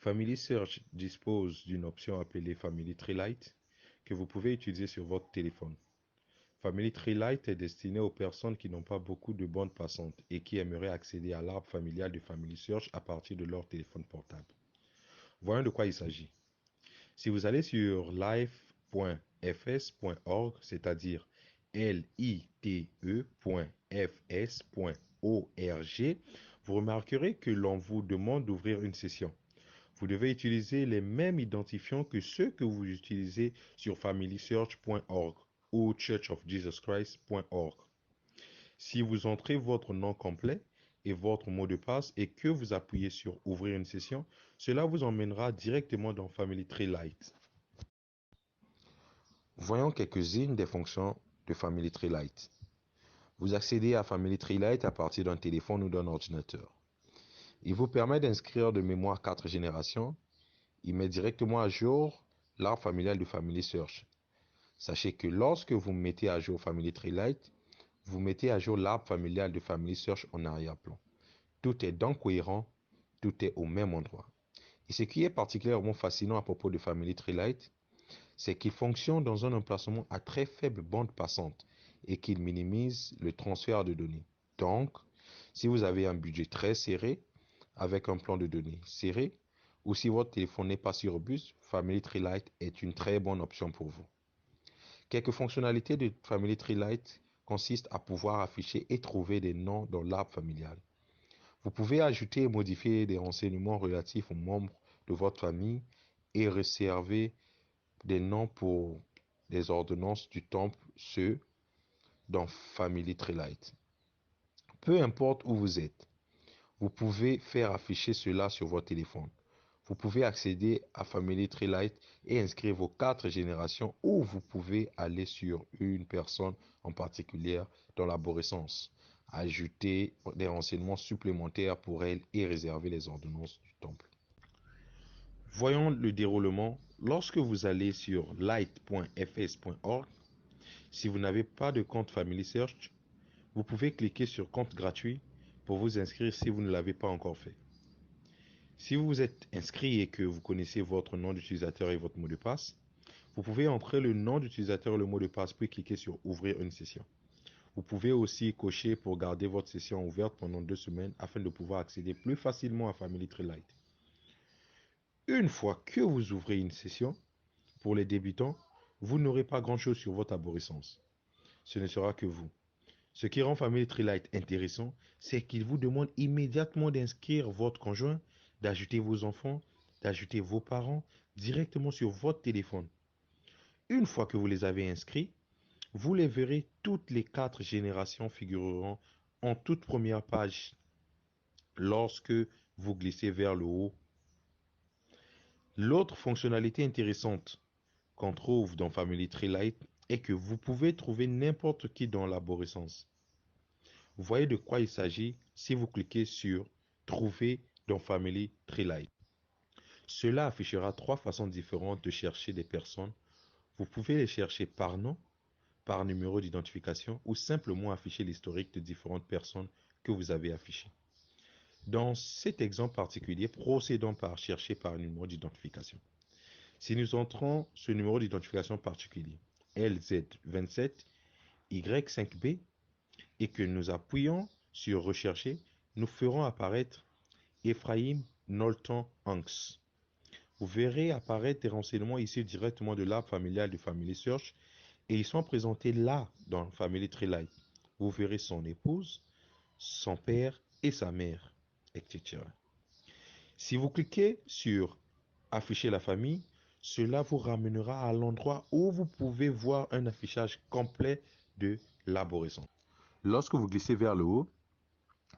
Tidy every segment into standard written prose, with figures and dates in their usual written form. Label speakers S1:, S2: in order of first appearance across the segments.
S1: Family Search dispose d'une option appelée Family Tree Light que vous pouvez utiliser sur votre téléphone. Family Tree Light est destiné aux personnes qui n'ont pas beaucoup de bandes passantes et qui aimeraient accéder à l'arbre familial de Family Search à partir de leur téléphone portable. Voyons de quoi il s'agit. Si vous allez sur life.fs.org, c'est-à-dire lite.fs.org, vous remarquerez que l'on vous demande d'ouvrir une session. Vous devez utiliser les mêmes identifiants que ceux que vous utilisez sur familysearch.org ou churchofjesuschrist.org. Si vous entrez votre nom complet et votre mot de passe et que vous appuyez sur Ouvrir une session, cela vous emmènera directement dans Family Tree Light. Voyons quelques-unes des fonctions de Family Tree Light. Vous accédez à Family Tree Light à partir d'un téléphone ou d'un ordinateur. Il vous permet d'inscrire de mémoire 4 générations. Il met directement à jour l'arbre familial de Family Search. Sachez que lorsque vous mettez à jour Family Tree Light, vous mettez à jour l'arbre familial de Family Search en arrière-plan. Tout est donc cohérent, tout est au même endroit. Et ce qui est particulièrement fascinant à propos de Family Tree Light, c'est qu'il fonctionne dans un emplacement à très faible bande passante et qu'il minimise le transfert de données. Donc, si vous avez un budget très serré, avec un plan de données serré, ou si votre téléphone n'est pas si robuste, Family Tree Light est une très bonne option pour vous. Quelques fonctionnalités de Family Tree Light consistent à pouvoir afficher et trouver des noms dans l'arbre familial. Vous pouvez ajouter et modifier des renseignements relatifs aux membres de votre famille et réserver des noms pour des ordonnances du temple, ceux dans Family Tree Light. Peu importe où vous êtes, vous pouvez faire afficher cela sur votre téléphone. Vous pouvez accéder à Family Tree Light et inscrire vos 4 générations ou vous pouvez aller sur une personne en particulier dans l'arborescence, ajouter des renseignements supplémentaires pour elle et réserver les ordonnances du temple. Voyons le déroulement. Lorsque vous allez sur light.fs.org, si vous n'avez pas de compte Family Search, vous pouvez cliquer sur compte gratuit pour vous inscrire si vous ne l'avez pas encore fait. Si vous vous êtes inscrit et que vous connaissez votre nom d'utilisateur et votre mot de passe, vous pouvez entrer le nom d'utilisateur et le mot de passe puis cliquer sur Ouvrir une session. Vous pouvez aussi cocher pour garder votre session ouverte pendant 2 semaines afin de pouvoir accéder plus facilement à Family Tree Light. Une fois que vous ouvrez une session, pour les débutants, vous n'aurez pas grand-chose sur votre arborescence. Ce ne sera que vous. Ce qui rend Family Tree Light intéressant, c'est qu'il vous demande immédiatement d'inscrire votre conjoint, d'ajouter vos enfants, d'ajouter vos parents directement sur votre téléphone. Une fois que vous les avez inscrits, vous les verrez, toutes les 4 générations figureront en toute première page lorsque vous glissez vers le haut. L'autre fonctionnalité intéressante qu'on trouve dans Family Tree Light est que vous pouvez trouver n'importe qui dans l'arborescence. Vous voyez de quoi il s'agit si vous cliquez sur Trouver dans Family Tree Light. Cela affichera 3 façons différentes de chercher des personnes. Vous pouvez les chercher par nom, par numéro d'identification ou simplement afficher l'historique de différentes personnes que vous avez affichées. Dans cet exemple particulier, procédons par chercher par numéro d'identification. Si nous entrons ce numéro d'identification particulier, LZ27, Y5B, et que nous appuyons sur Rechercher, nous ferons apparaître Ephraim Knowlton Hanks. Vous verrez apparaître des renseignements issus directement de l'arbre familial de Family Search et ils sont présentés là dans Family Tree Light. Vous verrez son épouse, son père et sa mère, etc. Si vous cliquez sur Afficher la famille, cela vous ramènera à l'endroit où vous pouvez voir un affichage complet de l'arborescence. Lorsque vous glissez vers le haut,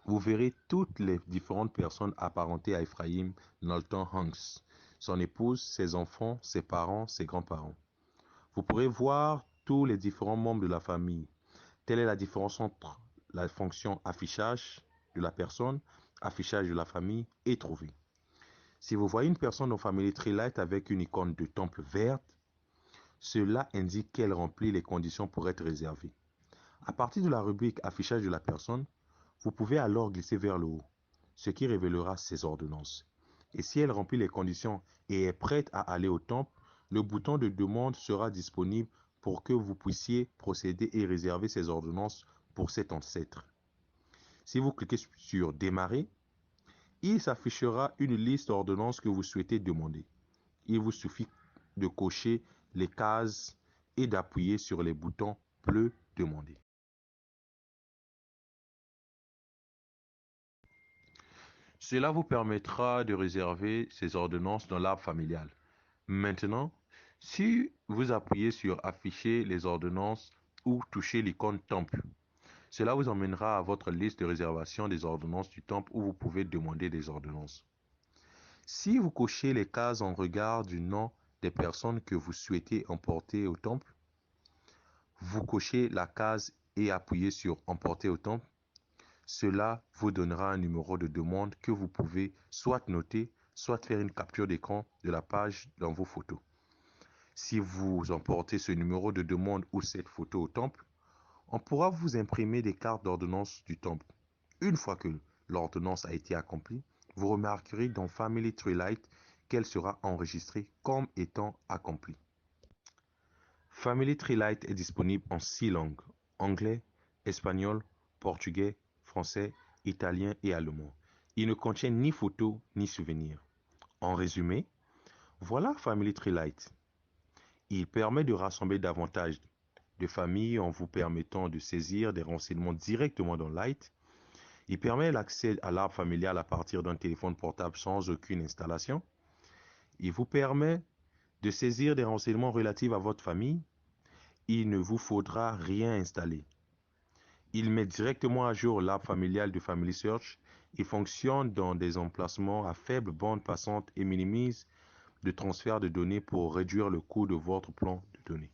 S1: vous verrez toutes les différentes personnes apparentées à Ephraim Knowlton Hanks, son épouse, ses enfants, ses parents, ses grands-parents. Vous pourrez voir tous les différents membres de la famille. Telle est la différence entre la fonction affichage de la personne, affichage de la famille et trouver. Si vous voyez une personne dans Family Tree Light avec une icône de temple verte, cela indique qu'elle remplit les conditions pour être réservée. À partir de la rubrique affichage de la personne, vous pouvez alors glisser vers le haut, ce qui révélera ses ordonnances. Et si elle remplit les conditions et est prête à aller au temple, le bouton de demande sera disponible pour que vous puissiez procéder et réserver ces ordonnances pour cet ancêtre. Si vous cliquez sur Démarrer, il s'affichera une liste d'ordonnances que vous souhaitez demander. Il vous suffit de cocher les cases et d'appuyer sur les boutons bleus Demander. Cela vous permettra de réserver ces ordonnances dans l'arbre familial. Maintenant, si vous appuyez sur Afficher les ordonnances ou touchez l'icône Temple, cela vous emmènera à votre liste de réservation des ordonnances du temple où vous pouvez demander des ordonnances. Si vous cochez les cases en regard du nom des personnes que vous souhaitez emporter au temple, vous cochez la case et appuyez sur Emporter au temple. Cela vous donnera un numéro de demande que vous pouvez soit noter, soit faire une capture d'écran de la page dans vos photos. Si vous emportez ce numéro de demande ou cette photo au temple, on pourra vous imprimer des cartes d'ordonnance du temple. Une fois que l'ordonnance a été accomplie, vous remarquerez dans Family Tree Light qu'elle sera enregistrée comme étant accomplie. Family Tree Light est disponible en 6 langues: anglais, espagnol, portugais, français, italien et allemand. Il ne contient ni photos ni souvenirs. En résumé, voilà Family Tree Light. Il permet de rassembler davantage de familles en vous permettant de saisir des renseignements directement dans Light. Il permet l'accès à l'arbre familial à partir d'un téléphone portable sans aucune installation. Il vous permet de saisir des renseignements relatifs à votre famille. Il ne vous faudra rien installer. Il met directement à jour l'arbre familial de Family Search. Il fonctionne dans des emplacements à faible bande passante et minimise le transfert de données pour réduire le coût de votre plan de données.